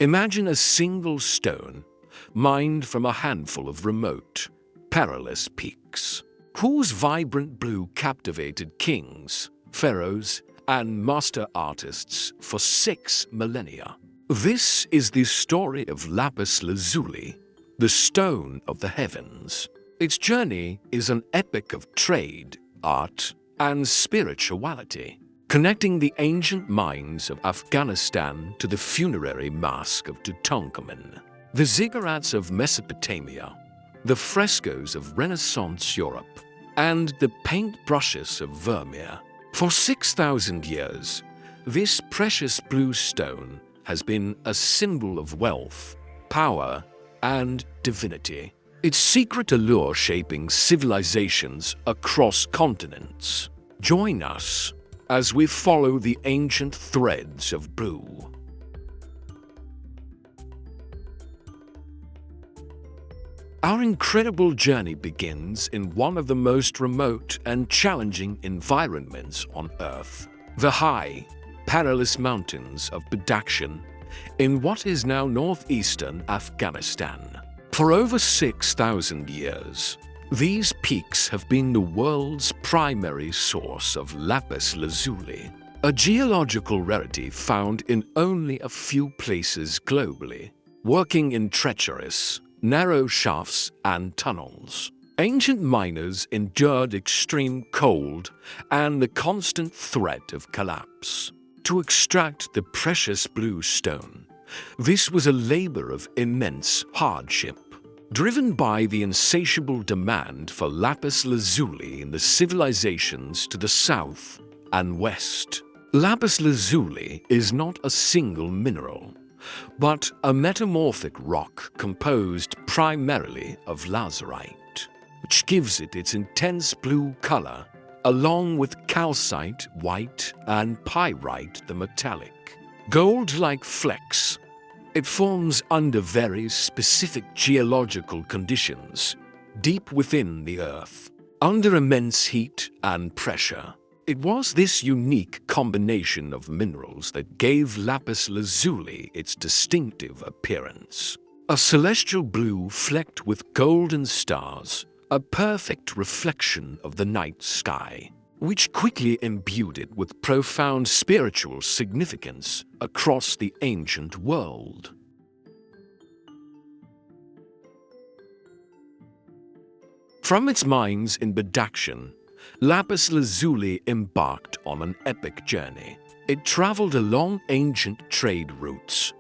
Imagine a single stone mined from a handful of remote, perilous peaks, whose vibrant blue captivated kings, pharaohs, and master artists for 6 millennia. This is the story of Lapis Lazuli, the stone of the heavens. Its journey is an epic of trade, art, and spirituality, connecting the ancient mines of Afghanistan to the funerary mask of Tutankhamun, the ziggurats of Mesopotamia, the frescoes of Renaissance Europe, and the paintbrushes of Vermeer. For 6,000 years, this precious blue stone has been a symbol of wealth, power, and divinity, its secret allure shaping civilizations across continents. Join us as we follow the ancient threads of blue. Our incredible journey begins in one of the most remote and challenging environments on Earth, the high, perilous mountains of Badakhshan in what is now northeastern Afghanistan. For over 6,000 years, these peaks have been the world's primary source of lapis lazuli, a geological rarity found in only a few places globally, working in treacherous, narrow shafts and tunnels. Ancient miners endured extreme cold and the constant threat of collapse to extract the precious blue stone. This was a labor of immense hardship, driven by the insatiable demand for lapis lazuli in the civilizations to the south and west. Lapis lazuli is not a single mineral, but a metamorphic rock composed primarily of lazurite, which gives it its intense blue color, along with calcite, white, and pyrite, the metallic, gold-like flecks. It forms under very specific geological conditions, deep within the Earth, under immense heat and pressure. It was this unique combination of minerals that gave lapis lazuli its distinctive appearance. A celestial blue flecked with golden stars, a perfect reflection of the night sky, which quickly imbued it with profound spiritual significance across the ancient world. From its mines in Badakhshan, lapis lazuli embarked on an epic journey. It traveled along ancient trade routes,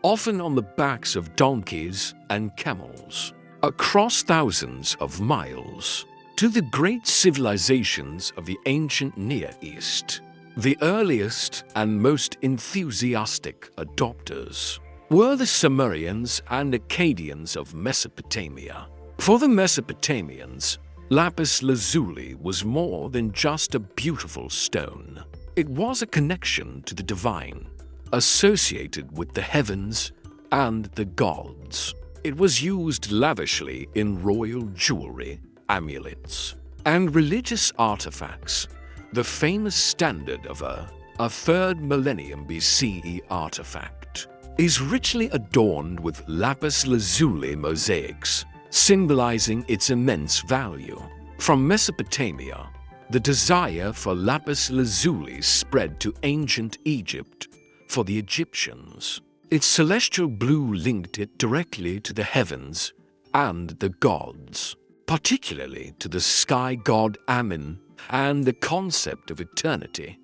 often on the backs of donkeys and camels, across thousands of miles, to the great civilizations of the ancient Near East. The earliest and most enthusiastic adopters were the Sumerians and Akkadians of Mesopotamia. For the Mesopotamians, lapis lazuli was more than just a beautiful stone. It was a connection to the divine, associated with the heavens and the gods. It was used lavishly in royal jewelry, amulets, and religious artifacts. The famous standard of a 3rd millennium BCE artifact is richly adorned with lapis lazuli mosaics, symbolizing its immense value. From Mesopotamia, the desire for lapis lazuli spread to ancient Egypt. For the Egyptians, its celestial blue linked it directly to the heavens and the gods, particularly to the sky god Amun and the concept of eternity.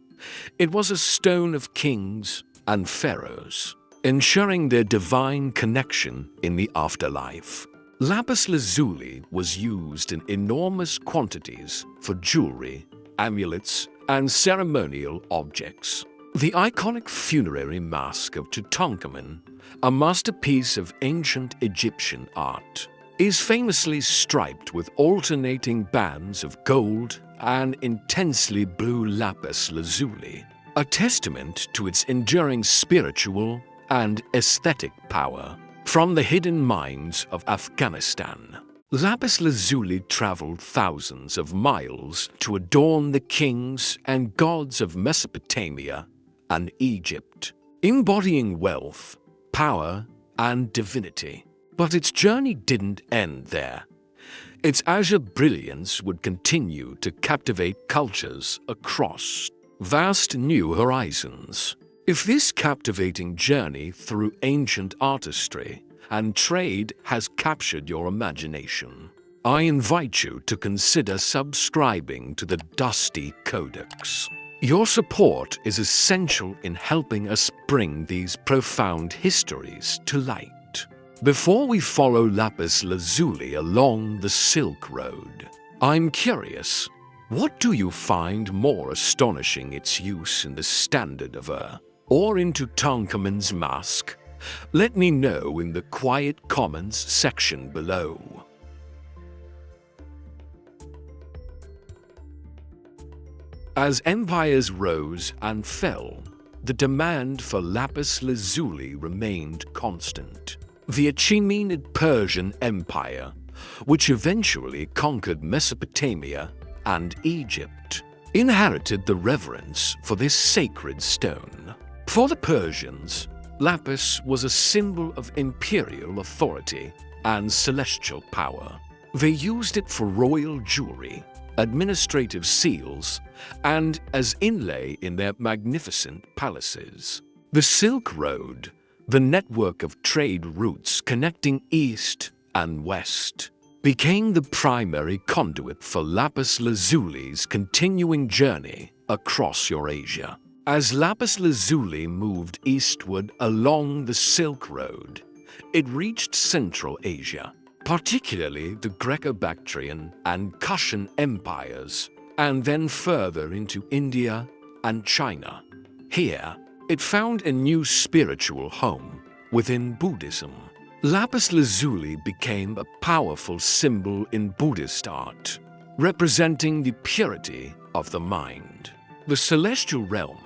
It was a stone of kings and pharaohs, ensuring their divine connection in the afterlife. Lapis lazuli was used in enormous quantities for jewelry, amulets, and ceremonial objects. The iconic funerary mask of Tutankhamun, a masterpiece of ancient Egyptian art, is famously striped with alternating bands of gold and intensely blue lapis lazuli, a testament to its enduring spiritual and aesthetic power. From the hidden mines of Afghanistan, lapis lazuli traveled thousands of miles to adorn the kings and gods of Mesopotamia and Egypt. Embodying wealth, power and divinity. But its journey didn't end there. Its azure brilliance would continue to captivate cultures across vast new horizons. If this captivating journey through ancient artistry and trade has captured your imagination, I invite you to consider subscribing to the Dusty Codex. Your support is essential in helping us bring these profound histories to light. Before we follow Lapis Lazuli along the Silk Road, I'm curious, what do you find more astonishing, its use in the Standard of or in Tutankhamun's mask? Let me know in the quiet comments section below. As empires rose and fell, the demand for lapis lazuli remained constant. The Achaemenid Persian Empire, which eventually conquered Mesopotamia and Egypt, inherited the reverence for this sacred stone. For the Persians, lapis was a symbol of imperial authority and celestial power. They used it for royal jewelry, administrative seals, and as inlay in their magnificent palaces. The Silk Road, the network of trade routes connecting east and west, became the primary conduit for lapis lazuli's continuing journey across Eurasia. As lapis lazuli moved eastward along the Silk Road, it reached Central Asia, particularly the Greco-Bactrian and Kushan empires, and then further into India and China. Here, it found a new spiritual home within Buddhism. Lapis lazuli became a powerful symbol in Buddhist art, representing the purity of the mind, the celestial realm,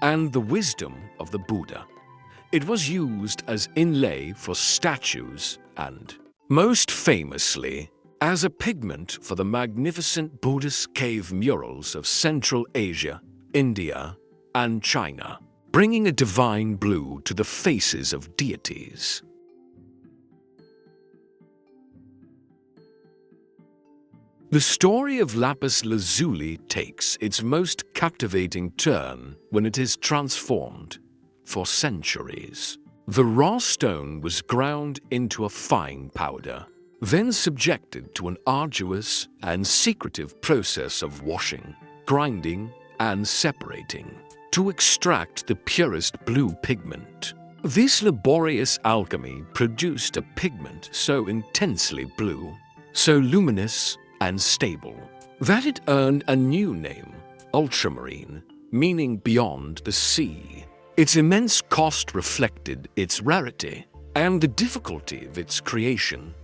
and the wisdom of the Buddha. It was used as inlay for statues and, most famously, as a pigment for the magnificent Buddhist cave murals of Central Asia, India, and China, bringing a divine blue to the faces of deities. The story of lapis lazuli takes its most captivating turn when it is transformed. For centuries, the raw stone was ground into a fine powder, then subjected to an arduous and secretive process of washing, grinding, and separating to extract the purest blue pigment. This laborious alchemy produced a pigment so intensely blue, so luminous and stable, that it earned a new name, ultramarine, meaning beyond the sea. Its immense cost reflected its rarity and the difficulty of its creation,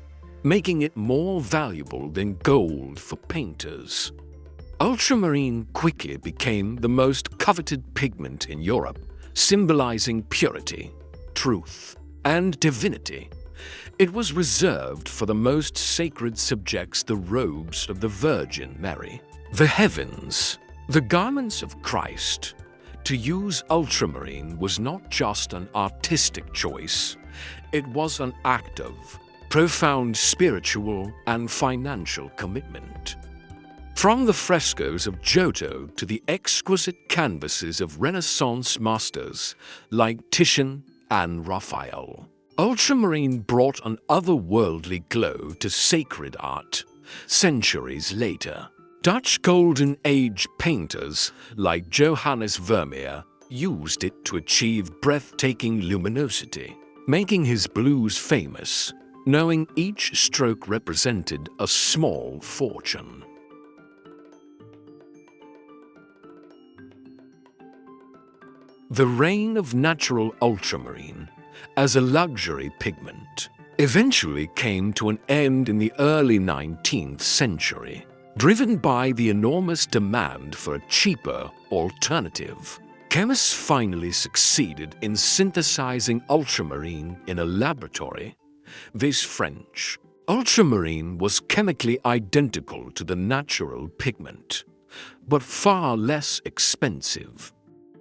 making it more valuable than gold for painters. Ultramarine quickly became the most coveted pigment in Europe, symbolizing purity, truth, and divinity. It was reserved for the most sacred subjects, the robes of the Virgin Mary, the heavens, the garments of Christ. To use ultramarine was not just an artistic choice, it was an act of profound spiritual and financial commitment. From the frescoes of Giotto to the exquisite canvases of Renaissance masters like Titian and Raphael, ultramarine brought an otherworldly glow to sacred art. Centuries later, Dutch Golden Age painters like Johannes Vermeer used it to achieve breathtaking luminosity, making his blues famous, knowing each stroke represented a small fortune. The reign of natural ultramarine as a luxury pigment eventually came to an end in the early 19th century, driven by the enormous demand for a cheaper alternative. Chemists finally succeeded in synthesizing ultramarine in a laboratory. This French ultramarine was chemically identical to the natural pigment, but far less expensive.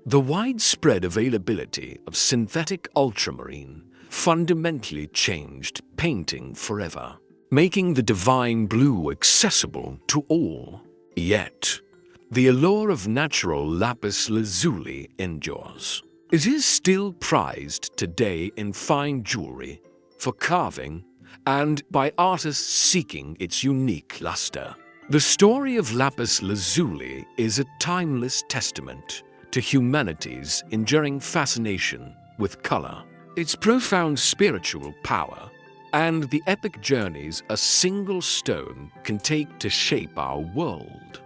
The widespread availability of synthetic ultramarine fundamentally changed painting forever, making the divine blue accessible to all. Yet, the allure of natural lapis lazuli endures. It is still prized today in fine jewelry, for carving, and by artists seeking its unique luster. The story of lapis lazuli is a timeless testament to humanity's enduring fascination with color, its profound spiritual power, and the epic journeys a single stone can take to shape our world.